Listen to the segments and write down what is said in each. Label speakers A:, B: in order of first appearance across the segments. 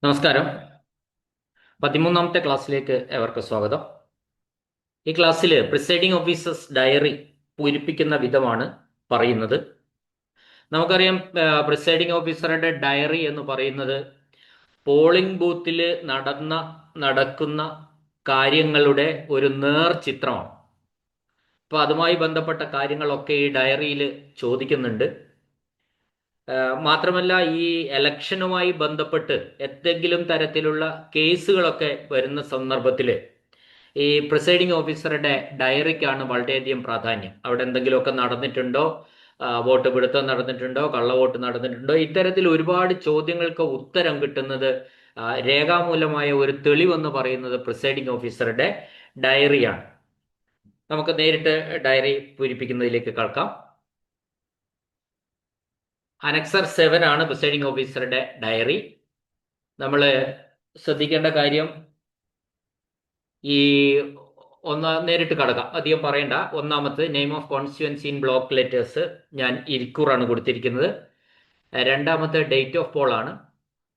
A: നമസ്കാരം. 13ാമത്തെ ക്ലാസ്സിലേക്ക് ഏവർക്കും സ്വാഗതം. ഈ ക്ലാസ്സിൽ പ്രിസൈഡിംഗ് ഓഫീസേഴ്സ് ഡയറി പൂരിപ്പിക്കുന്ന വിധമാണ് പറയുന്നത്. നമുക്കറിയാം, പ്രിസൈഡിംഗ് ഓഫീസറുടെ ഡയറി എന്ന് പറയുന്നത് പോളിംഗ് ബൂത്തിൽ നടക്കുന്ന കാര്യങ്ങളുടെ ഒരു ചിത്രമാണ്. അപ്പോൾ അതുമായി ബന്ധപ്പെട്ട കാര്യങ്ങളൊക്കെ ഈ ഡയറിയിൽ ചോദിക്കുന്നുണ്ട്. മാത്രമല്ല, ഈ ഇലക്ഷനുമായി ബന്ധപ്പെട്ട് എന്തെങ്കിലും തരത്തിലുള്ള കേസുകളൊക്കെ വരുന്ന സന്ദർഭത്തിൽ ഈ പ്രിസൈഡിംഗ് ഓഫീസറുടെ ഡയറിക്കാണ് വളരെയധികം പ്രാധാന്യം. അവിടെ എന്തെങ്കിലുമൊക്കെ നടന്നിട്ടുണ്ടോ, വോട്ട് പിടുത്തം നടന്നിട്ടുണ്ടോ, കള്ളവോട്ട് നടന്നിട്ടുണ്ടോ, ഇത്തരത്തിൽ ഒരുപാട് ചോദ്യങ്ങൾക്ക് ഉത്തരം കിട്ടുന്നത് രേഖാമൂലമായ ഒരു തെളിവെന്ന് പറയുന്നത് പ്രിസൈഡിംഗ് ഓഫീസറുടെ ഡയറിയാണ്. നമുക്ക് നേരിട്ട് ഡയറി പൂരിപ്പിക്കുന്നതിലേക്ക് കടക്കാം. അനക്സർ 7 ആണ് പ്രിസൈഡിംഗ് ഓഫീസറുടെ ഡയറി. നമ്മൾ ശ്രദ്ധിക്കേണ്ട കാര്യം, ഈ നേരിട്ട് കടക്കാം, അധികം പറയണ്ട. ഒന്നാമത് name of constituency in block letters ഞാൻ ഇരിക്കൂറാണ് കൊടുത്തിരിക്കുന്നത്. രണ്ടാമത്തെ ഡേറ്റ് ഓഫ് പോൾ ആണ്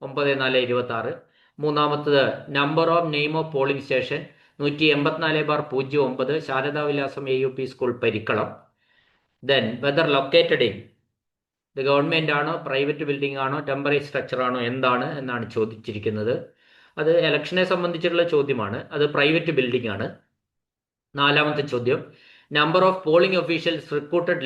A: 9/4/26. മൂന്നാമത്തത് number of name of polling station 184/09 Sharadavilasam AUP school Parikkalam. Then whether located in ഇത് ഗവൺമെന്റ് ആണോ, പ്രൈവറ്റ് ബിൽഡിംഗ് ആണോ, ടെമ്പററി സ്ട്രക്ചർ ആണോ, എന്താണ് എന്നാണ് ചോദിച്ചിരിക്കുന്നത്. അത് ഇലക്ഷനെ സംബന്ധിച്ചിട്ടുള്ള ചോദ്യമാണ്. അത് പ്രൈവറ്റ് ബിൽഡിംഗ് ആണ്. നാലാമത്തെ ചോദ്യം, number of polling officials recruited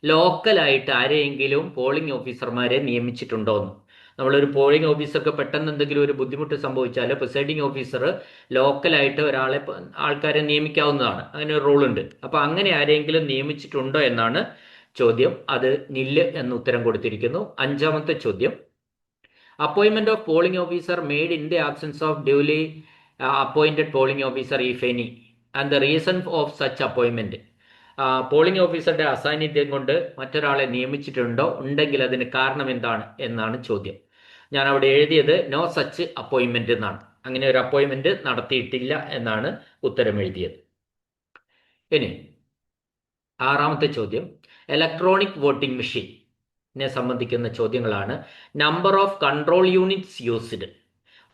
A: ലോക്കലായിട്ട് ആരെയെങ്കിലും പോളിംഗ് ഓഫീസർമാരെ നിയമിച്ചിട്ടുണ്ടോ എന്ന്. നമ്മളൊരു പോളിംഗ് ഓഫീസർക്ക് പെട്ടെന്ന് എന്തെങ്കിലും ഒരു ബുദ്ധിമുട്ട് സംഭവിച്ചാൽ പ്രിസൈഡിംഗ് ഓഫീസർ ലോക്കലായിട്ട് ആൾക്കാരെ നിയമിക്കാവുന്നതാണ്. അങ്ങനെ ഒരു റൂൾ ഉണ്ട്. അപ്പോൾ അങ്ങനെ ആരെങ്കിലും നിയമിച്ചിട്ടുണ്ടോ എന്നാണ് ചോദ്യം. അത് നില്ല് എന്ന് ഉത്തരം കൊടുത്തിരിക്കുന്നു. അഞ്ചാമത്തെ ചോദ്യം, appointment of polling officer made in the absence of duly appointed polling officer if any and the reason of such appointment. Polling ഓഫീസറുടെ അസാന്നിധ്യം കൊണ്ട് മറ്റൊരാളെ നിയമിച്ചിട്ടുണ്ടോ, ഉണ്ടെങ്കിൽ അതിന് കാരണം എന്താണ് എന്നാണ് ചോദ്യം. ഞാൻ അവിടെ എഴുതിയത് നോ സച്ച് അപ്പോയിന്റ്മെന്റ് എന്നാണ്. അങ്ങനെ ഒരു അപ്പോയിന്റ്മെന്റ് നടത്തിയിട്ടില്ല എന്നാണ് ഉത്തരം എഴുതിയത്. ഇനി ആറാമത്തെ ചോദ്യം, ഇലക്ട്രോണിക് വോട്ടിംഗ് മെഷീനെ സംബന്ധിക്കുന്ന ചോദ്യങ്ങളാണ്. Number of control units used,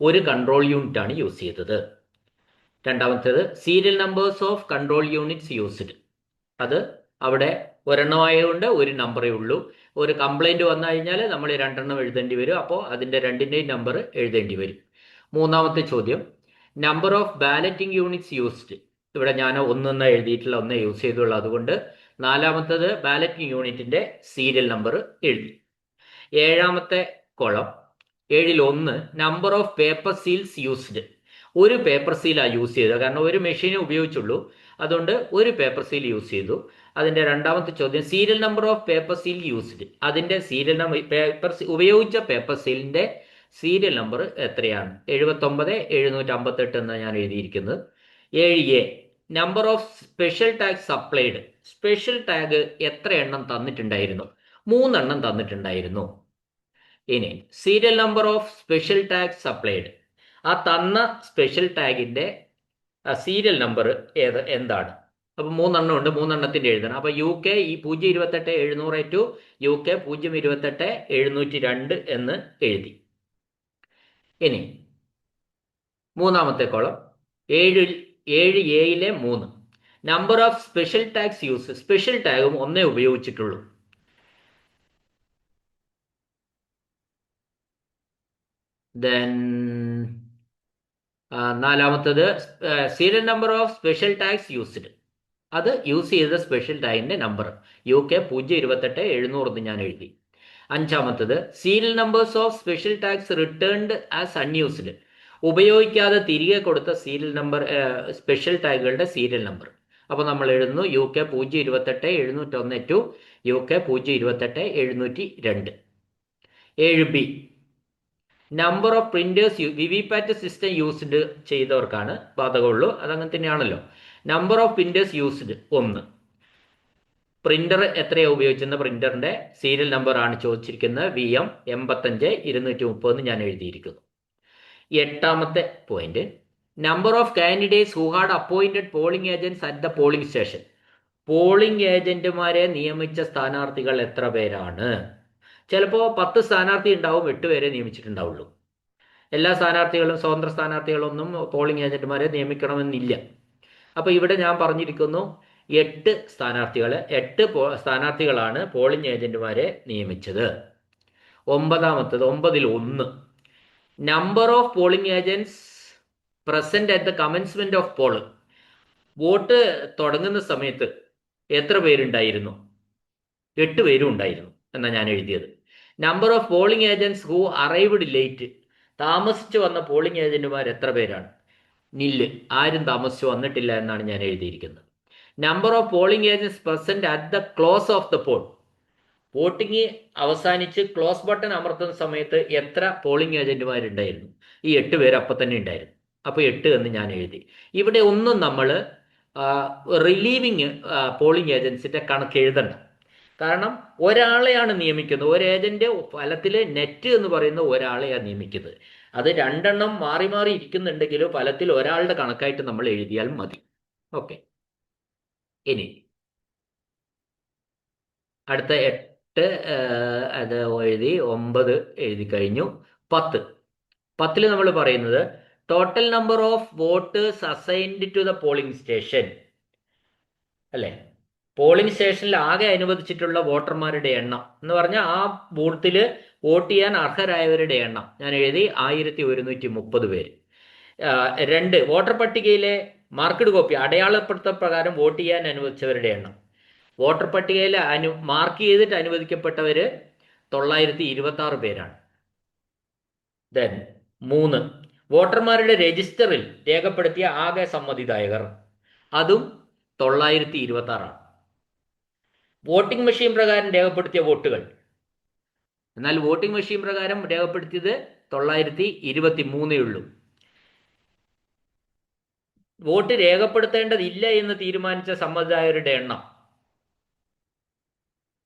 A: ഒരു കൺട്രോൾ യൂണിറ്റ് ആണ് യൂസ് ചെയ്തത്. രണ്ടാമത്തേത് serial numbers of control units used, അത് അവിടെ ഒരെണ്ണമായതുകൊണ്ട് ഒരു നമ്പറേ ഉള്ളൂ. ഒരു കംപ്ലൈന്റ് വന്നു കഴിഞ്ഞാൽ നമ്മൾ രണ്ടെണ്ണം എഴുതേണ്ടി വരും. അപ്പോൾ അതിൻ്റെ രണ്ടിൻ്റെയും നമ്പർ എഴുതേണ്ടി വരും. മൂന്നാമത്തെ ചോദ്യം, number of balloting units used, ഇവിടെ ഞാൻ ഒന്നൊന്ന് എഴുതിയിട്ടില്ല, ഒന്നേ യൂസ് ചെയ്തുള്ളൂ. അതുകൊണ്ട് നാലാമത്തത് ബാലറ്റിംഗ് യൂണിറ്റിന്റെ സീരിയൽ നമ്പർ എഴുതി. ഏഴാമത്തെ column, 7-1 number of paper seals used, ഒരു പേപ്പർ സീലാണ് യൂസ് ചെയ്തത്. കാരണം ഒരു മെഷീനെ ഉപയോഗിച്ചുള്ളൂ, അതുകൊണ്ട് ഒരു പേപ്പർ സീൽ യൂസ് ചെയ്തു. അതിന്റെ രണ്ടാമത്തെ ചോദ്യം, serial number of paper seal used, അതിന്റെ സീരിയൽ നമ്പർ ഉപയോഗിച്ച പേപ്പർ സീലിന്റെ സീരിയൽ നമ്പർ എത്രയാണ്? 79,758 എന്നാണ് ഞാൻ എഴുതിയിരിക്കുന്നത്. 7A number of special tag supplied, special tag എത്ര എണ്ണം തന്നിട്ടുണ്ടായിരുന്നു? 3 എണ്ണം തന്നിട്ടുണ്ടായിരുന്നു. ഇനി serial number of special tag supplied, ആ തന്ന സ്പെഷ്യൽ ടാഗിന്റെ സീരിയൽ നമ്പർ എന്താണ്? അപ്പൊ 3 എണ്ണം ഉണ്ട്, 3 എണ്ണത്തിന്റെ എഴുതണം. അപ്പൊ UK 028-700 ടു UK 028-702 എന്ന് എഴുതി. ഇനി മൂന്നാമത്തെ കോളം, 7Aയിലെ 3 number of special tags use, special ടാഗും ഒന്നേ ഉപയോഗിച്ചിട്ടുള്ളൂ. ദെൻ നാലാമത്തത് serial number of special tags used, അത് യൂസ് ചെയ്ത സ്പെഷ്യൽ ടാഗിന്റെ നമ്പർ UK 028-700 എന്ന് ഞാൻ എഴുതി. അഞ്ചാമത്തത് serial numbers of special tags returned as unused, ഉപയോഗിക്കാതെ തിരികെ കൊടുത്ത സീരിയൽ നമ്പർ സ്പെഷ്യൽ ടാഗുകളുടെ സീരിയൽ നമ്പർ. അപ്പോൾ നമ്മൾ എഴുതുന്നു UK 028-701 to UK 028-702. 7B number of printers, VVPAT system used ചെയ്തവർക്കാണ് ബാധകമുള്ളൂ, അതങ്ങനെ തന്നെയാണല്ലോ. Number of printers used 1. Printer എത്രയാണ് ഉപയോഗിച്ചെന്ന പ്രിന്ററിന്റെ സീരിയൽ നമ്പർ ആണ് ചോദിച്ചിരിക്കുന്നത്. VM 85-230 ഞാൻ എഴുതിയിരിക്കുന്നു. എട്ടാമത്തെ point, number of candidates who had appointed polling agents at the polling station, polling ഏജന്റുമാരെ നിയമിച്ച സ്ഥാനാർത്ഥികൾ എത്ര പേരാണ്? ചിലപ്പോൾ 10 സ്ഥാനാർത്ഥി ഉണ്ടാവും, 8 പേരെ നിയമിച്ചിട്ടുണ്ടാവുള്ളൂ. എല്ലാ സ്ഥാനാർത്ഥികളും സ്വതന്ത്ര സ്ഥാനാർത്ഥികളൊന്നും പോളിംഗ് ഏജന്റുമാരെ നിയമിക്കണമെന്നില്ല. അപ്പോൾ ഇവിടെ ഞാൻ പറഞ്ഞിരിക്കുന്നു 8 സ്ഥാനാർത്ഥികളാണ് പോളിംഗ് ഏജന്റുമാരെ നിയമിച്ചത്. 9ൽ 1, number of polling agents present at the commencement of poll. Vote തുടങ്ങുന്ന സമയത്ത് എത്ര പേരുണ്ടായിരുന്നു? 8 പേരും ഉണ്ടായിരുന്നു എന്നാണ് ഞാൻ എഴുതിയത്. Number of polling agents who arrived late. താമസിച്ചു വന്ന പോളിംഗ് ഏജന്റുമാർ എത്ര പേരാണ്? നില്ല്, ആരും താമസിച്ചു വന്നിട്ടില്ല എന്നാണ് ഞാൻ എഴുതിയിരിക്കുന്നത്. Number of polling agents present at the close of the poll. Voting അവസാനിച്ച് ക്ലോസ് ബട്ടൺ അമർത്തുന്ന സമയത്ത് എത്ര പോളിംഗ് ഏജന്റുമാരുണ്ടായിരുന്നു? ഈ 8 പേര് അപ്പം തന്നെ ഉണ്ടായിരുന്നു. അപ്പോൾ 8 എന്ന് ഞാൻ എഴുതി. ഇവിടെ ഒന്നും നമ്മൾ റിലീവിങ് പോളിംഗ് ഏജൻസിന്റെ കണക്ക് എഴുതണ്ട. കാരണം ഒരാളെയാണ് നിയമിക്കുന്നത്. ഒരു ഏജന്റ് ഫലത്തിൽ നെറ്റ് എന്ന് പറയുന്ന ഒരാളെയാണ് നിയമിക്കുന്നത്. അത് 2 എണ്ണം മാറി മാറി ഇരിക്കുന്നുണ്ടെങ്കിലും ഫലത്തിൽ ഒരാളുടെ കണക്കായിട്ട് നമ്മൾ എഴുതിയാൽ മതി. ഓക്കെ, ഇനി അടുത്ത 8 അത് എഴുതി, 9 എഴുതി കഴിഞ്ഞു. 10 നമ്മൾ പറയുന്നത് total number of voters assigned to the polling station അല്ലേ. പോളിംഗ് സ്റ്റേഷനിൽ ആകെ അനുവദിച്ചിട്ടുള്ള വോട്ടർമാരുടെ എണ്ണം എന്ന് പറഞ്ഞാൽ ആ ബൂത്തിൽ വോട്ട് ചെയ്യാൻ അർഹരായവരുടെ എണ്ണം ഞാൻ എഴുതി 1130 പേര്. 2, വോട്ടർ പട്ടികയിലെ മാർക്കഡ് കോപ്പി അടയാളപ്പെടുത്ത പ്രകാരം വോട്ട് ചെയ്യാൻ അനുവദിച്ചവരുടെ എണ്ണം. വോട്ടർ പട്ടികയിൽ മാർക്ക് ചെയ്തിട്ട് അനുവദിക്കപ്പെട്ടവർ 926 പേരാണ്. ദെൻ 3, വോട്ടർമാരുടെ രജിസ്റ്ററിൽ രേഖപ്പെടുത്തിയ ആകെ സമ്മതിദായകർ, അതും 926 ആണ്. വോട്ടിംഗ് മെഷീൻ പ്രകാരം രേഖപ്പെടുത്തിയ വോട്ടുകൾ, എന്നാൽ വോട്ടിംഗ് മെഷീൻ പ്രകാരം രേഖപ്പെടുത്തിയത് 923 ഉള്ളൂ. വോട്ട് രേഖപ്പെടുത്തേണ്ടതില്ല എന്ന് തീരുമാനിച്ച സമ്മതിദായകരുടെ എണ്ണം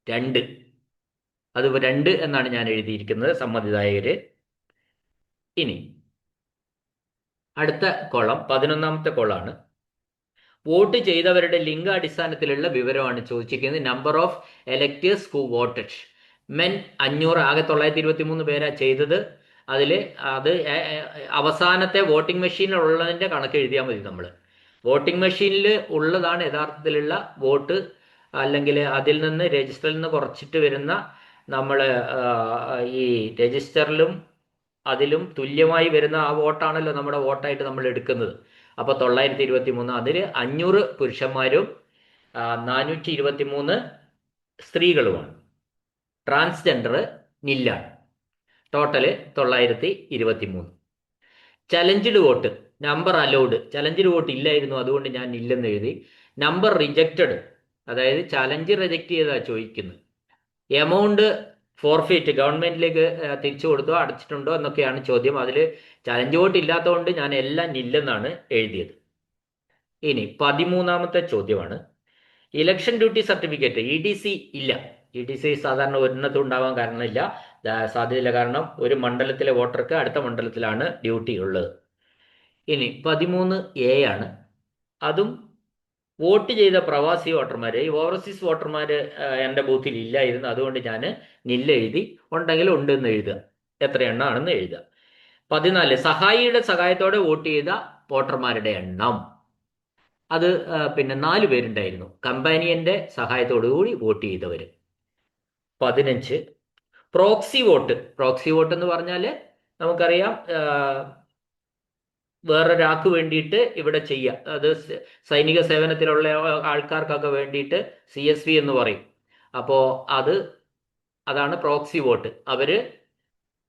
A: 2. അത് 2 എന്നാണ് ഞാൻ എഴുതിയിരിക്കുന്നത് സമ്മതിദായകര്. ഇനി അടുത്ത കോളം 11ാമത്തെ കോളാണ്. വോട്ട് ചെയ്തവരുടെ ലിംഗാടിസ്ഥാനത്തിലുള്ള വിവരമാണ് ചോദിച്ചിരിക്കുന്നത്. Number of electors who voted. Men 500, ആകെ 923 പേരാ ചെയ്തത്. അത് അവസാനത്തെ വോട്ടിംഗ് മെഷീനിൽ ഉള്ളതിൻ്റെ കണക്ക് എഴുതിയാൽ മതി. നമ്മൾ വോട്ടിംഗ് മെഷീനിൽ ഉള്ളതാണ് യഥാർത്ഥത്തിലുള്ള വോട്ട്, അല്ലെങ്കിൽ അതിൽ നിന്ന് രജിസ്റ്ററിൽ നിന്ന് കുറച്ചിട്ട് വരുന്ന നമ്മൾ ഈ രജിസ്റ്ററിലും അതിലും തുല്യമായി വരുന്ന ആ വോട്ടാണല്ലോ നമ്മുടെ വോട്ടായിട്ട് നമ്മൾ എടുക്കുന്നത്. അപ്പോൾ 923, അതിൽ 500 പുരുഷന്മാരും 423 സ്ത്രീകളുമാണ്. ട്രാൻസ്ജെൻഡർ നില്ലാണ്. Total 923. Challenged vote, number allowed. Challenged vote ഇല്ലായിരുന്നു, അതുകൊണ്ട് ഞാൻ ഇല്ലെന്ന് എഴുതി. നമ്പർ റിജക്റ്റഡ്, അതായത് ചലഞ്ച് റിജക്റ്റ് ചെയ്താൽ ചോദിക്കുന്നത്. എമൗണ്ട് ഫോർഫിറ്റ്, ഗവൺമെന്റിലേക്ക് തിരിച്ചു കൊടുത്തോ അടച്ചിട്ടുണ്ടോ എന്നൊക്കെയാണ് ചോദ്യം. അതിൽ ചലഞ്ച് വോട്ട് ഇല്ലാത്തതുകൊണ്ട് ഞാൻ എല്ലാം ഇല്ലെന്നാണ് എഴുതിയത്. ഇനി 13ാമത്തെ ചോദ്യമാണ്. ഇലക്ഷൻ ഡ്യൂട്ടി സർട്ടിഫിക്കറ്റ് EDC ഇല്ല. EDC സാധാരണ ഒരിടത്തും ഉണ്ടാവാൻ കാരണമില്ല, സാധ്യതയില്ല. കാരണം ഒരു മണ്ഡലത്തിലെ വോട്ടർക്ക് അടുത്ത മണ്ഡലത്തിലാണ് ഡ്യൂട്ടി ഉള്ളത്. ഇനി 13A ആണ്. അതും വോട്ട് ചെയ്ത പ്രവാസി വോട്ടർമാർ, ഈ ഓവർസീസ് വോട്ടർമാർ എൻ്റെ ബൂത്തിൽ ഇല്ലായിരുന്നു, അതുകൊണ്ട് ഞാൻ നില്ല എഴുതി. ഉണ്ടെങ്കിൽ ഉണ്ട് എന്ന് എഴുതുക, എത്ര എണ്ണമാണെന്ന് എഴുതുക. 14, സഹായിയുടെ സഹായത്തോടെ വോട്ട് ചെയ്ത വോട്ടർമാരുടെ എണ്ണം, അത് പിന്നെ 4 പേരുണ്ടായിരുന്നു, കമ്പാനിയന്റെ സഹായത്തോടു കൂടി വോട്ട് ചെയ്തവർ. 15, പ്രോക്സി വോട്ട്. പ്രോക്സി വോട്ട് എന്ന് പറഞ്ഞാൽ നമുക്കറിയാം, വേറൊരാൾക്ക് വേണ്ടിയിട്ട് ഇവിടെ ചെയ്യുക. അത് സൈനിക സേവനത്തിലുള്ള ആൾക്കാർക്കൊക്കെ വേണ്ടിയിട്ട് CSV എന്ന് പറയും. അപ്പോൾ അതാണ് പ്രോക്സി വോട്ട്. അവർ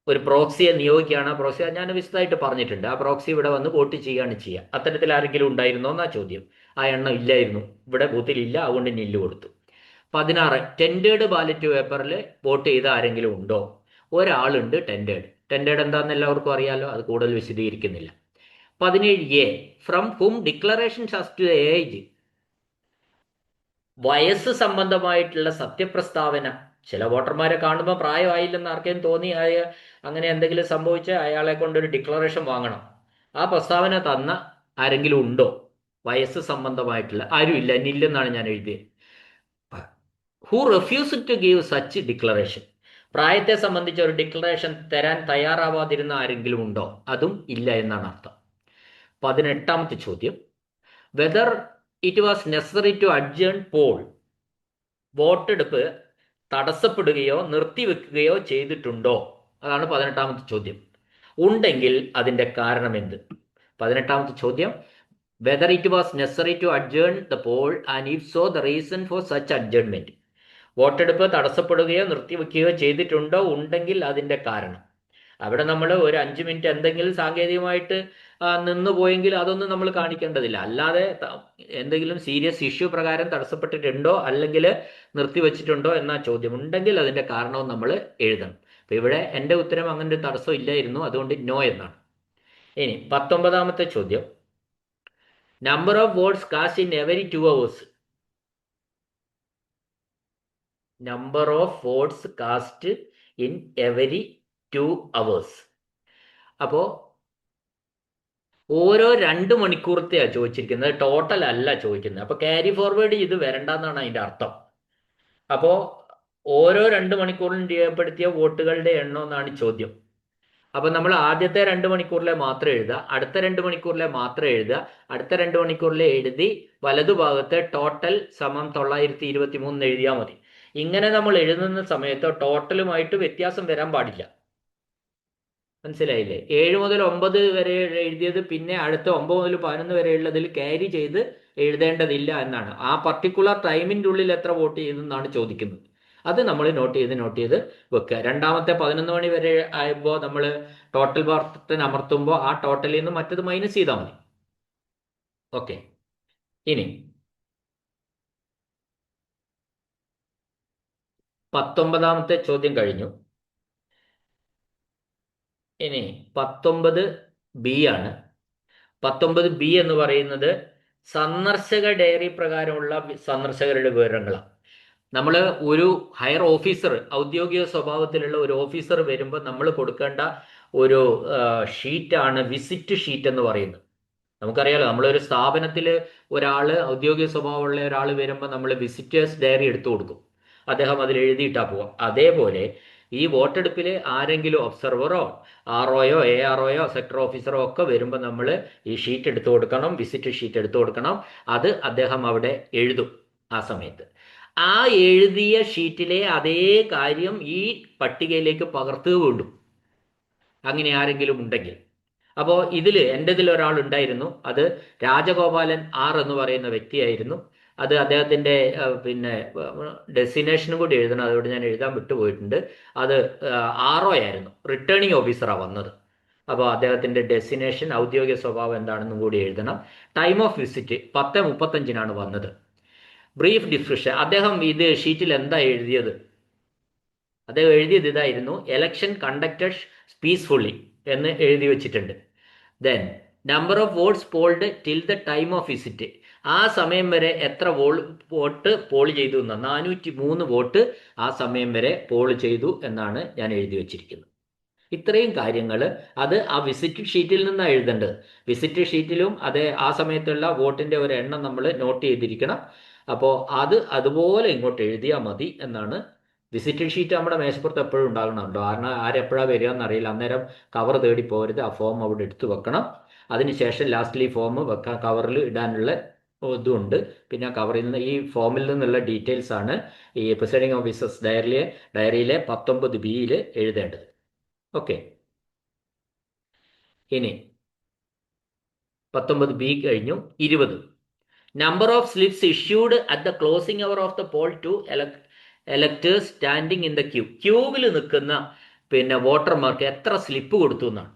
A: ഒരു പ്രോക്സിയെ നിയോഗിക്കുകയാണ്. ആ പ്രോക്സി ഞാൻ വിശദമായിട്ട് പറഞ്ഞിട്ടുണ്ട്. ആ പ്രോക്സി ഇവിടെ വന്ന് വോട്ട് ചെയ്യുകയാണ് ചെയ്യുക. അത്തരത്തിൽ ആരെങ്കിലും ഉണ്ടായിരുന്നോ എന്നാ ചോദ്യം. ആ എണ്ണം ഇല്ലായിരുന്നു, ഇവിടെ ബൂത്തിലില്ല, അതുകൊണ്ട് നില്ല് കൊടുത്തു. 16, ടെൻഡേഡ് ബാലറ്റ് പേപ്പറിൽ വോട്ട് ചെയ്ത ആരെങ്കിലും ഉണ്ടോ? ഒരാളുണ്ട് ടെൻഡേഡ്. ടെൻഡേഡ് എന്താണെന്ന് എല്ലാവർക്കും അറിയാലോ, അത് കൂടുതൽ വിശദീകരിക്കുന്നില്ല. 17A, form whom declarations as to age. വയസ്സ് സംബന്ധമായിട്ടുള്ള സത്യപ്രസ്താവന. ചില വോട്ടർമാരെ കാണുമ്പോൾ പ്രായമായില്ലെന്ന് ആർക്കെങ്കിലും തോന്നി അങ്ങനെ എന്തെങ്കിലും സംഭവിച്ചാൽ അയാളെ കൊണ്ടൊരു ഡിക്ലറേഷൻ വാങ്ങണം. ആ പ്രസ്താവന തന്ന ആരെങ്കിലും ഉണ്ടോ? വയസ്സ് സംബന്ധമായിട്ടുള്ള ആരും ഇല്ല, നില്ലെന്നാണ് ഞാൻ എഴുതിയത്. Who refused to give such declaration. പ്രായത്തെ സംബന്ധിച്ച് ഒരു ഡിക്ലറേഷൻ തരാൻ തയ്യാറാവാതിരുന്ന ആരെങ്കിലും ഉണ്ടോ? അതും ഇല്ല എന്നാണ് അർത്ഥം. 18ാമത്തെ ചോദ്യം, whether it was necessary to adjourn poll, വോട്ടെടുപ്പ് തടസ്സപ്പെടുകയോ നിർത്തിവെക്കുകയോ ചെയ്തിട്ടുണ്ടോ? അതാണ് 18ാമത്തെ ചോദ്യം. ഉണ്ടെങ്കിൽ അതിന്റെ കാരണം എന്ത്? 18ാമത്തെ ചോദ്യം, whether it was necessary to adjourn the poll and if so the reason for such adjournment. വോട്ടെടുപ്പ് തടസ്സപ്പെടുകയോ നിർത്തിവെക്കുകയോ ചെയ്തിട്ടുണ്ടോ? ഉണ്ടെങ്കിൽ അതിന്റെ കാരണം. അവിടെ നമ്മൾ ഒരു 5 മിനിറ്റ് എന്തെങ്കിലും സാങ്കേതികമായിട്ട് നിന്ന് പോയെങ്കിൽ അതൊന്നും നമ്മൾ കാണിക്കേണ്ടതില്ല. അല്ലാതെ എന്തെങ്കിലും സീരിയസ് ഇഷ്യൂ പ്രകാരം തടസ്സപ്പെട്ടിട്ടുണ്ടോ അല്ലെങ്കിൽ നിർത്തിവെച്ചിട്ടുണ്ടോ എന്നാ ചോദ്യം. ഉണ്ടെങ്കിൽ അതിന്റെ കാരണവും നമ്മൾ എഴുതണം. അപ്പൊ ഇവിടെ എൻ്റെ ഉത്തരം അങ്ങനെ ഒരു തടസ്സം ഇല്ലായിരുന്നു, അതുകൊണ്ട് നോ എന്നാണ്. ഇനി 19ാമത്തെ ചോദ്യം, number of votes cast in every 2 hours. Number of votes cast in every 2 hours. അപ്പോ ഓരോ 2 മണിക്കൂറത്തെയാണ് ചോദിച്ചിരിക്കുന്നത്, ടോട്ടൽ അല്ല ചോദിക്കുന്നത്. അപ്പൊ ക്യാരി ഫോർവേഡ് ഇത് വരണ്ടെന്നാണ് അതിന്റെ അർത്ഥം. അപ്പോ ഓരോ 2 മണിക്കൂറിലും രേഖപ്പെടുത്തിയ വോട്ടുകളുടെ എണ്ണം എന്നാണ് ചോദ്യം. അപ്പൊ നമ്മൾ ആദ്യത്തെ 2 മണിക്കൂറിലെ മാത്രം എഴുതുക, അടുത്ത 2 മണിക്കൂറിലെ മാത്രം എഴുതുക, അടുത്ത 2 മണിക്കൂറിലെ എഴുതി വലതുഭാഗത്ത് ടോട്ടൽ സമം 923 എഴുതിയാൽ മതി. ഇങ്ങനെ നമ്മൾ എഴുതുന്ന സമയത്ത് ടോട്ടലുമായിട്ട് വ്യത്യാസം വരാൻ പാടില്ല. മനസ്സിലായില്ലേ? 7 മുതൽ 9 വരെ എഴുതിയത് പിന്നെ അടുത്ത 9 മുതൽ 11 വരെ ഉള്ളതിൽ ക്യാരി ചെയ്ത് എഴുതേണ്ടതില്ല എന്നാണ്. ആ പർട്ടിക്കുലർ ടൈമിൻ്റെ ഉള്ളിൽ എത്ര വോട്ട് ചെയ്തെന്നാണ് ചോദിക്കുന്നത്. അത് നമ്മൾ നോട്ട് ചെയ്ത് വെക്കുക. രണ്ടാമത്തെ 11 മണി വരെ ആയപ്പോൾ നമ്മൾ ടോട്ടൽ ബട്ടൺ അമർത്തുമ്പോൾ ആ ടോട്ടലിൽ നിന്ന് മറ്റത് മൈനസ് ചെയ്താൽ മതി. ഓക്കെ. ഇനി 19ാമത്തെ ചോദ്യം കഴിഞ്ഞു. ഇനി 19B ആണ്. 19B എന്ന് പറയുന്നത് സന്ദർശക ഡയറി പ്രകാരമുള്ള സന്ദർശകരുടെ വിവരങ്ങളാണ്. നമ്മൾ ഒരു ഹയർ ഓഫീസർ, ഔദ്യോഗിക സ്വഭാവത്തിലുള്ള ഒരു ഓഫീസർ വരുമ്പോൾ നമ്മൾ കൊടുക്കേണ്ട ഒരു ഷീറ്റാണ് വിസിറ്റ് ഷീറ്റ് എന്ന് പറയുന്നത്. നമുക്കറിയാലോ, നമ്മളൊരു സ്ഥാപനത്തിൽ ഒരാൾ, ഔദ്യോഗിക സ്വഭാവമുള്ള ഒരാൾ വരുമ്പോൾ നമ്മൾ വിസിറ്റേഴ്സ് ഡയറി എടുത്തു കൊടുക്കും. അദ്ദേഹം അതിൽ എഴുതിയിട്ടാ പോവാം. അതേപോലെ ഈ വോട്ടെടുപ്പിൽ ആരെങ്കിലും ഒബ്സർവറോ ആർഒയോ AROയോ സെക്ടർ ഓഫീസറോ ഒക്കെ വരുമ്പോൾ നമ്മൾ ഈ ഷീറ്റ് എടുത്തു കൊടുക്കണം, വിസിറ്റ് ഷീറ്റ് എടുത്തു കൊടുക്കണം. അത് അദ്ദേഹം അവിടെ എഴുതും ആ സമയത്ത്. ആ എഴുതിയ ഷീറ്റിലെ അതേ കാര്യം ഈ പട്ടികയിലേക്ക് പകർത്തുക വേണ്ടും, അങ്ങനെ ആരെങ്കിലും ഉണ്ടെങ്കിൽ. അപ്പോൾ എൻ്റെ ഇതിൽ ഒരാൾ ഉണ്ടായിരുന്നു, അത് രാജഗോപാലൻ R എന്ന് പറയുന്ന വ്യക്തിയായിരുന്നു. അത് അദ്ദേഹത്തിൻ്റെ പിന്നെ ഡെസ്റ്റിനേഷനും കൂടി എഴുതണം, അതുകൊണ്ട് ഞാൻ എഴുതാൻ വിട്ടുപോയിട്ടുണ്ട്. അത് RO ആയിരുന്നു, റിട്ടേണിംഗ് ഓഫീസറാണ് വന്നത്. അപ്പോൾ അദ്ദേഹത്തിൻ്റെ ഡെസ്റ്റിനേഷൻ, ഔദ്യോഗിക സ്വഭാവം എന്താണെന്നും കൂടി എഴുതണം. ടൈം ഓഫ് വിസിറ്റ് 10:35 വന്നത്. ബ്രീഫ് ഡിസ്ക്രിപ്ഷൻ, അദ്ദേഹം ഇത് ഷീറ്റിൽ എന്താ എഴുതിയത്? അദ്ദേഹം എഴുതിയത് ഇതായിരുന്നു: എലക്ഷൻ കണ്ടക്റ്റഡ് പീസ്ഫുള്ളി എന്ന് എഴുതി വെച്ചിട്ടുണ്ട്. Then number of votes polled till the time of visit, ആ സമയം വരെ എത്ര വോട്ട് പോൾ ചെയ്തു എന്നാണ്. 403 വോട്ട് ആ സമയം വരെ പോൾ ചെയ്തു എന്നാണ് ഞാൻ എഴുതി വെച്ചിരിക്കുന്നത്. ഇത്രയും കാര്യങ്ങൾ അത് ആ വിസിറ്റ് ഷീറ്റിൽ നിന്നാണ് എഴുതേണ്ടത്. വിസിറ്റ് ഷീറ്റിലും അത് ആ സമയത്തുള്ള വോട്ടിൻ്റെ ഒരു എണ്ണം നമ്മൾ നോട്ട് ചെയ്തിരിക്കണം. അപ്പോൾ അത് അതുപോലെ ഇങ്ങോട്ട് എഴുതിയാൽ മതി എന്നാണ്. വിസിറ്റ് ഷീറ്റ് നമ്മുടെ മേശപ്പുറത്ത് എപ്പോഴും ഉണ്ടാകണമുണ്ടോ? കാരണം ആരെപ്പോഴാണ് വരിക എന്നറിയില്ല. അന്നേരം കവർ തേടി പോകരുത്, ആ ഫോം അവിടെ എടുത്തു വെക്കണം. അതിനുശേഷം ലാസ്റ്റിൽ ഈ ഫോം വെക്കാൻ കവറിൽ ഇടാനുള്ള ഇതുണ്ട്. പിന്നെ കവറിൽ നിന്ന്, ഈ ഫോമിൽ നിന്നുള്ള ഡീറ്റെയിൽസ് ആണ് ഈ പ്രിസൈഡിംഗ് ഓഫീസേഴ്സ് ഡയറിയിലെ 19B എഴുതേണ്ടത്. ഓക്കെ. ഇനി 19B കഴിഞ്ഞു. 20, number of slips issued at the closing hour of the poll to electors standing in the ക്യൂവിൽ നിൽക്കുന്ന പിന്നെ വോട്ടർമാർക്ക് എത്ര സ്ലിപ്പ് കൊടുത്തു എന്നാണ്.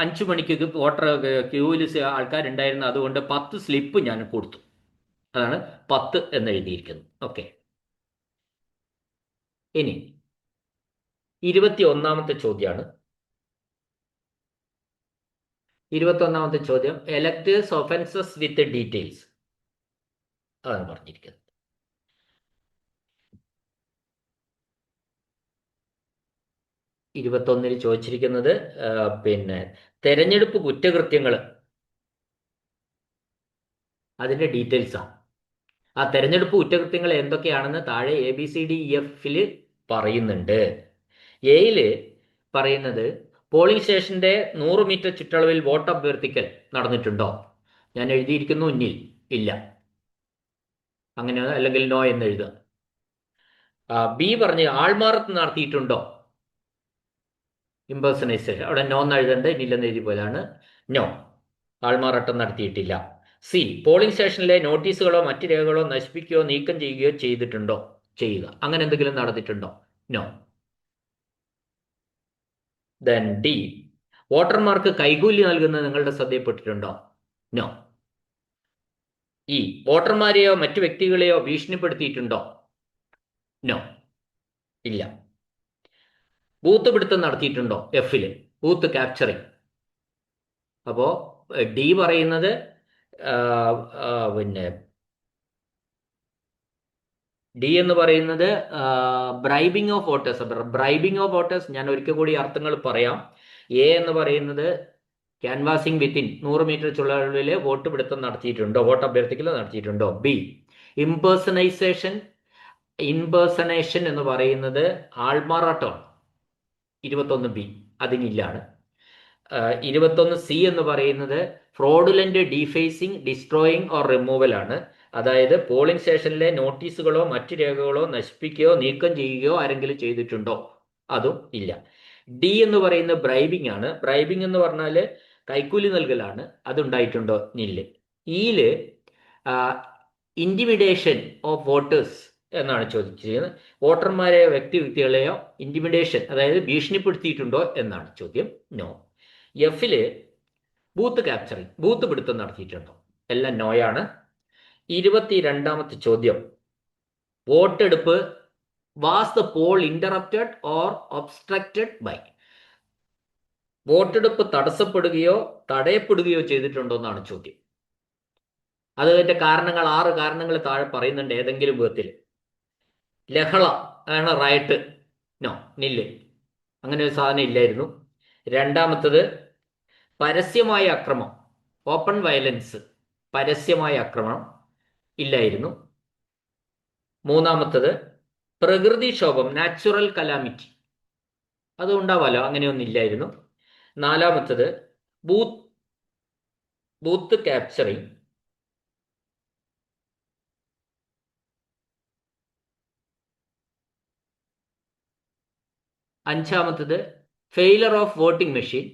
A: 5 മണിക്ക് വോട്ടർ ക്യൂവിൽ ആൾക്കാരുണ്ടായിരുന്നു, അതുകൊണ്ട് 10 സ്ലിപ്പ് ഞാൻ കൊടുത്തു. അതാണ് 10 എന്ന് എഴുതിയിരിക്കുന്നത്. ഓക്കെ. ഇനി 21ാമത്തെ ചോദ്യമാണ്. 21ാമത്തെ ചോദ്യം, എലക്ടേഴ്സ് ഒഫൻസസ് വിത്ത് ഡീറ്റെയിൽസ്, അതാണ് പറഞ്ഞിരിക്കുന്നത്. 21ൽ ചോദിച്ചിരിക്കുന്നത് പിന്നെ തെരഞ്ഞെടുപ്പ് കുറ്റകൃത്യങ്ങൾ, അതിൻ്റെ ഡീറ്റെയിൽസാണ്. ആ തെരഞ്ഞെടുപ്പ് കുറ്റകൃത്യങ്ങൾ എന്തൊക്കെയാണെന്ന് താഴെ ABCDEFൽ പറയുന്നുണ്ട്. എയില് പറയുന്നത് പോളിംഗ് സ്റ്റേഷന്റെ 100 മീറ്റർ ചുറ്റളവിൽ വോട്ട് അഭ്യർത്ഥിക്കൽ നടന്നിട്ടുണ്ടോ? ഞാൻ എഴുതിയിരിക്കുന്നു ഇന്നിൽ ഇല്ല, അങ്ങനെ അല്ലെങ്കിൽ നോ എന്ന് എഴുതുക. ബി പറഞ്ഞ് ആൾമാറത്ത് നടത്തിയിട്ടുണ്ടോ ഇമ്പേഴ്സണൈസേഷൻ, അവിടെ നോ എന്ന് എഴുതേണ്ടത് ഇല്ലെന്ന് എഴുതി പോയതാണ്. നോ, ആൾമാറാട്ടം നടത്തിയിട്ടില്ല. സി പോളിംഗ് സ്റ്റേഷനിലെ നോട്ടീസുകളോ മറ്റ് രേഖകളോ നശിപ്പിക്കുകയോ നീക്കം ചെയ്യുകയോ ചെയ്തിട്ടുണ്ടോ? ചെയ്യുക, അങ്ങനെ എന്തെങ്കിലും നടന്നിട്ടുണ്ടോ? നോ. ദെൻ ഡി വോട്ടർമാർക്ക് കൈകൂലി നൽകുന്നത് നിങ്ങളുടെ ശ്രദ്ധയിൽപ്പെട്ടിട്ടുണ്ടോ? നോ. ഇ വോട്ടർമാരെയോ മറ്റു വ്യക്തികളെയോ ഭീഷണിപ്പെടുത്തിയിട്ടുണ്ടോ? നോ, ഇല്ല. ബൂത്ത് പിടുത്തം നടത്തിയിട്ടുണ്ടോ? എഫില് ബൂത്ത് ക്യാപ്ചറിങ്. അപ്പോ ഡി പറയുന്നത് പിന്നെ ഡി എന്ന് പറയുന്നത് ബ്രൈബിംഗ് ഓഫ് വോട്ടേഴ്സ്. ബ്രൈബിംഗ് ഓഫ് വോട്ടേഴ്സ് ഞാൻ ഒരിക്കൽ കൂടി അർത്ഥങ്ങൾ പറയാം. എ എന്ന് പറയുന്നത് ക്യാൻവാസിംഗ് വിത്തിൻ 100 മീറ്റർ ചുറ്റളവിൽ വോട്ട് പിടുത്തം നടത്തിയിട്ടുണ്ടോ, വോട്ട് അഭ്യർത്ഥിക്കൽ നടത്തിയിട്ടുണ്ടോ? ബി ഇംപേഴ്സണൈസേഷൻ എന്ന് പറയുന്നത് ആൾമാറാട്ടമാണ്, 21 ബി അതിനില്ലാണ്. 21 സി എന്ന് പറയുന്നത് ഫ്രോഡുലന്റ് ഡീഫേസിംഗ് ഡിസ്ട്രോയിങ് ഓർ റിമൂവൽ ആണ്. അതായത് പോളിംഗ് സ്റ്റേഷനിലെ നോട്ടീസുകളോ മറ്റ് രേഖകളോ നശിപ്പിക്കുകയോ നീക്കം ചെയ്യുകയോ ആരെങ്കിലും ചെയ്തിട്ടുണ്ടോ? അതും ഇല്ല. ഡി എന്ന് പറയുന്നത് ബ്രൈബിംഗ് ആണ്. ബ്രൈബിംഗ് എന്ന് പറഞ്ഞാൽ കൈക്കൂലി നൽകലാണ്, അതുണ്ടായിട്ടുണ്ടോ? ഇല്ല. ഇയില് ഇന്റിമിഡേഷൻ ഓഫ് വോട്ടേഴ്സ് എന്നാണ് ചോദിച്ചിരിക്കുന്നത്. വോട്ടർമാരെയോ വ്യക്തികളെയോ ഇന്റിമിഡേഷൻ, അതായത് ഭീഷണിപ്പെടുത്തിയിട്ടുണ്ടോ എന്നാണ് ചോദ്യം. നോ. എഫില് ബൂത്ത് ക്യാപ്ചറിങ്, ബൂത്ത് പിടുത്തം നടത്തിയിട്ടുണ്ടോ? എല്ലാം നോയാണ്. 22ാമത്തെ ചോദ്യം, വോട്ടെടുപ്പ് was the poll interrupted or obstructed by? വോട്ടെടുപ്പ് തടസ്സപ്പെടുകയോ തടയപ്പെടുകയോ ചെയ്തിട്ടുണ്ടോ എന്നാണ് ചോദ്യം. അതിന്റെ കാരണങ്ങൾ 6 കാരണങ്ങൾ താഴെ പറയുന്നുണ്ട് ഏതെങ്കിലും വിധത്തിൽ. ലഹള ആണ് റൈറ്റ്, നോ, നില്ല്, അങ്ങനെ ഒരു സാധനം ഇല്ലായിരുന്നു. രണ്ടാമത്തത് പരസ്യമായ അക്രമം, ഓപ്പൺ വയലൻസ്, പരസ്യമായ ആക്രമണം ഇല്ലായിരുന്നു. മൂന്നാമത്തത് പ്രകൃതിക്ഷോഭം, നാച്ചുറൽ കലാമിറ്റി, അത് ഉണ്ടാവാലോ, അങ്ങനെയൊന്നും ഇല്ലായിരുന്നു. നാലാമത്തത് ബൂത്ത് ക്യാപ്ചറിങ്. അഞ്ചാമത്തത് failure of voting machine,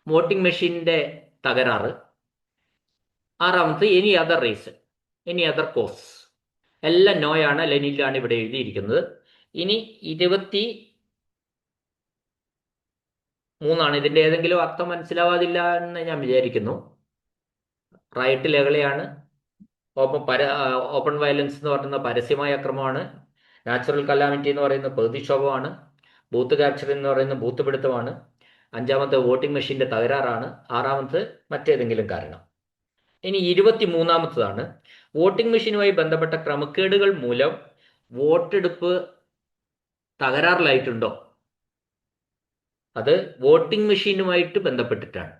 A: voting മെഷീനിന്റെ തകരാറ്. ആറാമത്തെ any other reason, any other cause. എല്ലാം നോയാണ്, ലെനിലാണ് ഇവിടെ എഴുതിയിരിക്കുന്നത്. ഇനി 23 ഇതിന്റെ ഏതെങ്കിലും അർത്ഥം മനസ്സിലാവാതില്ല എന്ന് ഞാൻ വിചാരിക്കുന്നു. റൈറ്റ് ലഹളയാണ്. ഓപ്പൺ വയലൻസ് എന്ന് പറയുന്ന പരസ്യമായ അക്രമമാണ്. നാച്ചുറൽ കലാമിറ്റി എന്ന് പറയുന്നത് പ്രതിക്ഷോഭമാണ്. ബൂത്ത് ക്യാപ്ചർ എന്ന് പറയുന്നത് ബൂത്ത് പിടുത്തമാണ്. അഞ്ചാമത്തെ വോട്ടിംഗ് മെഷീന്റെ തകരാറാണ്. ആറാമത്തെ മറ്റേതെങ്കിലും കാരണം. ഇനി 23ാമത്തതാണ്, വോട്ടിംഗ് മെഷീനുമായി ബന്ധപ്പെട്ട ക്രമക്കേടുകൾ മൂലം വോട്ടെടുപ്പ് തകരാറിലായിട്ടുണ്ടോ? അത് വോട്ടിംഗ് മെഷീനുമായിട്ട് ബന്ധപ്പെട്ടിട്ടാണ്.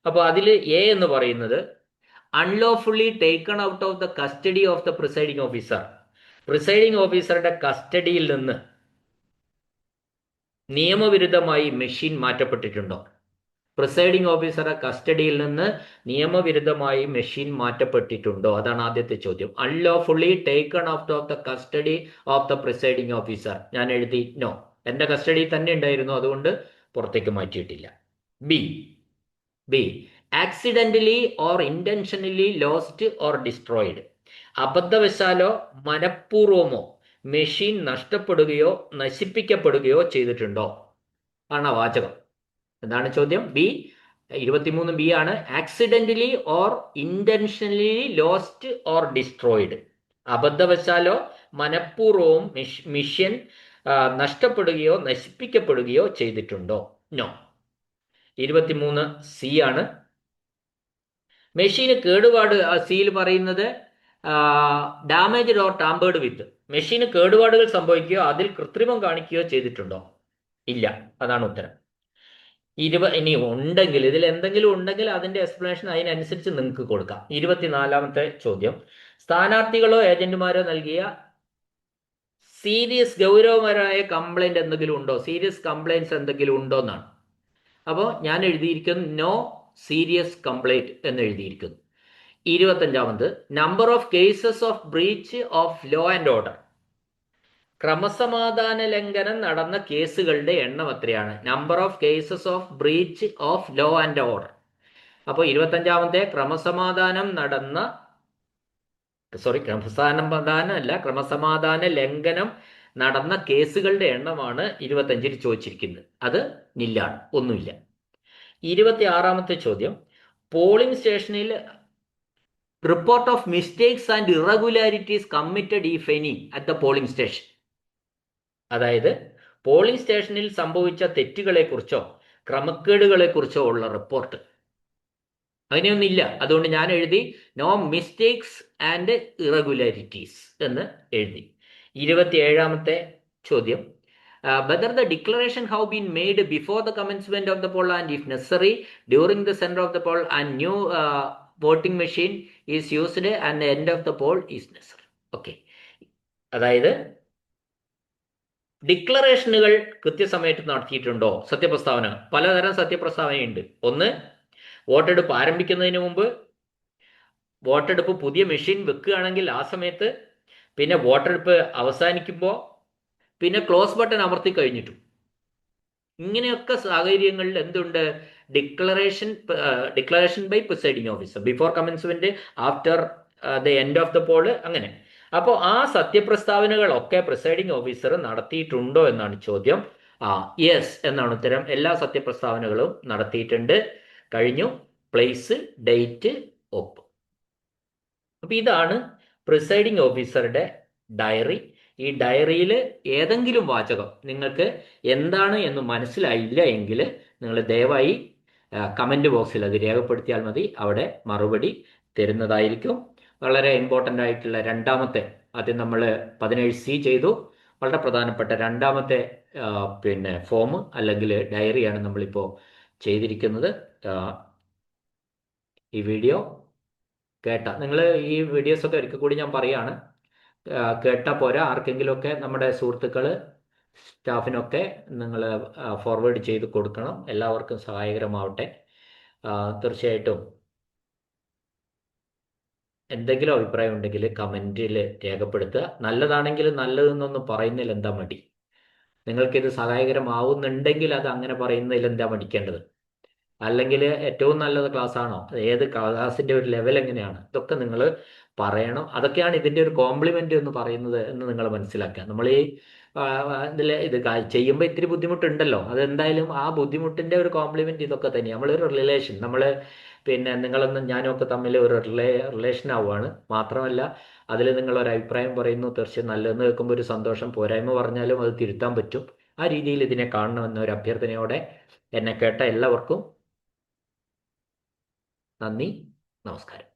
A: അപ്പോൾ അതിൽ എ എന്ന് പറയുന്നത് unlawfully taken out of the custody of the presiding officer. Presiding ഓഫീസറുടെ കസ്റ്റഡിയിൽ നിന്ന് നിയമവിരുദ്ധമായി മെഷീൻ മാറ്റപ്പെട്ടിട്ടുണ്ടോ? പ്രിസൈഡിംഗ് ഓഫീസറുടെ കസ്റ്റഡിയിൽ നിന്ന് നിയമവിരുദ്ധമായി മെഷീൻ മാറ്റപ്പെട്ടിട്ടുണ്ടോ? അതാണ് ആദ്യത്തെ ചോദ്യം. Unlawfully taken out of the custody of the presiding officer, ഞാൻ എഴുതി നോ, എന്റെ കസ്റ്റഡിയിൽ തന്നെ ഉണ്ടായിരുന്നു, അതുകൊണ്ട് പുറത്തേക്ക് മാറ്റിയിട്ടില്ല. B accidentally or intentionally lost or destroyed. അബദ്ധവശാലോ മനഃപൂർവമോ മെഷീൻ നഷ്ടപ്പെടുകയോ നശിപ്പിക്കപ്പെടുകയോ ചെയ്തിട്ടുണ്ടോ ആണ് വാചകം. എന്താണ് ചോദ്യം? ബി. 23 ബി ആണ്. Accidentally or intentionally lost or destroyed. അബദ്ധവശാലോ മനഃപൂർവവും മെഷീൻ നഷ്ടപ്പെടുകയോ നശിപ്പിക്കപ്പെടുകയോ ചെയ്തിട്ടുണ്ടോ? നോ. 23 സി ആണ്. മെഷീന് കേടുപാട്, സിയിൽ പറയുന്നത് ഡാമേജ് ഓർ ടാമ്പേർഡ് വിത്ത്. മെഷീന് കേടുപാടുകൾ സംഭവിക്കുകയോ അതിൽ കൃത്രിമം കാണിക്കുകയോ ചെയ്തിട്ടുണ്ടോ? ഇല്ല, അതാണ് ഉത്തരം. ഇനി ഉണ്ടെങ്കിൽ, ഇതിൽ എന്തെങ്കിലും ഉണ്ടെങ്കിൽ അതിന്റെ എക്സ്പ്ലനേഷൻ അതിനനുസരിച്ച് നിങ്ങൾക്ക് കൊടുക്കാം. 24ാമത്തെ ചോദ്യം, സ്ഥാനാർത്ഥികളോ ഏജന്റുമാരോ നൽകിയ സീരിയസ് ഗൗരവപരമായ കംപ്ലൈന്റ് എന്തെങ്കിലും ഉണ്ടോ, സീരിയസ് കംപ്ലൈൻറ്റ്സ് എന്തെങ്കിലും ഉണ്ടോ എന്നാണ്. അപ്പോൾ ഞാൻ എഴുതിയിരിക്കുന്നു നോ സീരിയസ് കംപ്ലൈന്റ് എന്ന് എഴുതിയിരിക്കുന്നു. 25ാമത്, number of cases of breach of law and order. ക്രമസമാധാന ലംഘനം നടന്ന കേസുകളുടെ എണ്ണം എത്രയാണ്? Number of cases of breach of law and order. അപ്പോൾ 25ാമത്തെ ക്രമസമാധാന ലംഘനം നടന്ന കേസുകളുടെ എണ്ണമാണ് 25ൽ ചോദിച്ചിരിക്കുന്നത്. അത് നില്ലാണ്, ഒന്നുമില്ല. 26ാമത്തെ ചോദ്യം, പോളിംഗ് സ്റ്റേഷനിൽ report of mistakes and irregularities committed if any at the polling station. അതായത് പോളിംഗ് സ്റ്റേഷനിൽ സംഭവിച്ച തെറ്റുകളെക്കുറിച്ചോ ക്രമക്കേടുകളെക്കുറിച്ചോ ഉള്ള റിപ്പോർട്ട്, അങ്ങനെയൊന്നുമില്ല. അതുകൊണ്ട് ഞാൻ എഴുതി നോ മിസ്റ്റേക്സ് ആൻഡ് ഇറഗുലാരിറ്റീസ് എന്ന് എഴുതി. 27ാമത്തെ ചോദ്യം, whether the declaration has been made before the commencement of the poll and if necessary during the centre of the poll and new voting machine is used and the end of the poll is necessary. Okay, അതായത് ഡിക്ലറേഷനുകൾ കൃത്യസമയത്ത് നടത്തിയിട്ടുണ്ടോ? സത്യപ്രസ്താവന, പലതരം സത്യപ്രസ്താവനയുണ്ട്. ഒന്ന്, വോട്ടെടുപ്പ് ആരംഭിക്കുന്നതിന് മുമ്പ്, വോട്ടെടുപ്പ് പുതിയ മെഷീൻ വെക്കുകയാണെങ്കിൽ ആ സമയത്ത്, പിന്നെ വോട്ടെടുപ്പ് അവസാനിക്കുമ്പോൾ, പിന്നെ ക്ലോസ് ബട്ടൺ അമർത്തി കഴിഞ്ഞിട്ടും. ഇങ്ങനെയൊക്കെ സാഹചര്യങ്ങളിൽ എന്തുണ്ട്? Declaration by presiding officer before commencement, after the end of the poll, അങ്ങനെ. അപ്പോൾ ആ സത്യപ്രസ്താവനകളൊക്കെ പ്രിസൈഡിംഗ് ഓഫീസർ നടത്തിയിട്ടുണ്ടോ എന്നാണ് ചോദ്യം. യെസ് എന്നാണ് ഉത്തരം. എല്ലാ സത്യപ്രസ്താവനകളും നടത്തിയിട്ടുണ്ട്. കഴിഞ്ഞു. പ്ലേസ്, ഡേറ്റ്, ഒപ്പ്. അപ്പൊ ഇതാണ് പ്രിസൈഡിംഗ് ഓഫീസറുടെ ഡയറി. ഈ ഡയറിയിൽ ഏതെങ്കിലും വാചകം നിങ്ങൾക്ക് എന്താണ് എന്ന് മനസ്സിലായില്ല എങ്കിൽ നിങ്ങൾ ദയവായി കമന്റ് ബോക്സിൽ അത് രേഖപ്പെടുത്തിയാൽ മതി. അവിടെ മറുപടി തരുന്നതായിരിക്കും. വളരെ ഇമ്പോർട്ടൻ്റ് ആയിട്ടുള്ള രണ്ടാമത്തെ, ആദ്യം നമ്മൾ 17C ചെയ്തു. വളരെ പ്രധാനപ്പെട്ട രണ്ടാമത്തെ ഫോം അല്ലെങ്കിൽ ഡയറിയാണ് നമ്മളിപ്പോൾ ചെയ്തിരിക്കുന്നത്. ഈ വീഡിയോ നിങ്ങൾ ഈ വീഡിയോസൊക്കെ ഒരിക്കൽ കൂടി ഞാൻ പറയാണ്, കേട്ടാൽ പോരാ. ആർക്കെങ്കിലുമൊക്കെ നമ്മുടെ സുഹൃത്തുക്കൾ, സ്റ്റാഫിനൊക്കെ നിങ്ങൾ ഫോർവേഡ് ചെയ്ത് കൊടുക്കണം. എല്ലാവർക്കും സഹായകരമാവട്ടെ. തീർച്ചയായിട്ടും എന്തെങ്കിലും അഭിപ്രായം ഉണ്ടെങ്കിൽ കമൻറ്റിൽ രേഖപ്പെടുത്തുക. നല്ലതാണെങ്കിൽ നല്ലതെന്നൊന്നും പറയുന്നതിൽ എന്താ മടി? നിങ്ങൾക്കിത് സഹായകരമാവുന്നുണ്ടെങ്കിൽ അത് അങ്ങനെ പറയുന്നതിൽ എന്താ മടിക്കേണ്ടത്? അല്ലെങ്കിൽ ഏറ്റവും നല്ലത് ക്ലാസ് ആണോ, ഏത് ക്ലാസിൻ്റെ ഒരു ലെവൽ എങ്ങനെയാണ്, ഇതൊക്കെ നിങ്ങൾ പറയണം. അതൊക്കെയാണ് ഇതിൻ്റെ ഒരു കോംപ്ലിമെൻ്റ് എന്ന് പറയുന്നത് എന്ന് നിങ്ങൾ മനസ്സിലാക്കുക. നമ്മൾ ഈ ഇത് ചെയ്യുമ്പോൾ ഇത്തിരി ബുദ്ധിമുട്ടുണ്ടല്ലോ, അതെന്തായാലും ആ ബുദ്ധിമുട്ടിൻ്റെ ഒരു കോംപ്ലിമെൻ്റ് ഇതൊക്കെ തന്നെയാണ്. നമ്മളൊരു റിലേഷൻ, നിങ്ങളൊന്നും ഞാനും ഒക്കെ തമ്മിൽ ഒരു റിലേഷൻ ആവുകയാണ്. മാത്രമല്ല അതിൽ നിങ്ങളൊരു അഭിപ്രായം പറയുന്നു, തീർച്ചയായും നല്ലതെന്ന് കേൾക്കുമ്പോൾ ഒരു സന്തോഷം. പോരായ്മ പറഞ്ഞാലും അത് തിരുത്താൻ പറ്റും. ആ രീതിയിൽ ഇതിനെ കാണണമെന്ന ഒരു അഭ്യർത്ഥനയോടെ എന്നെ കേട്ട എല്ലാവർക്കും നന്ദി, നമസ്കാരം.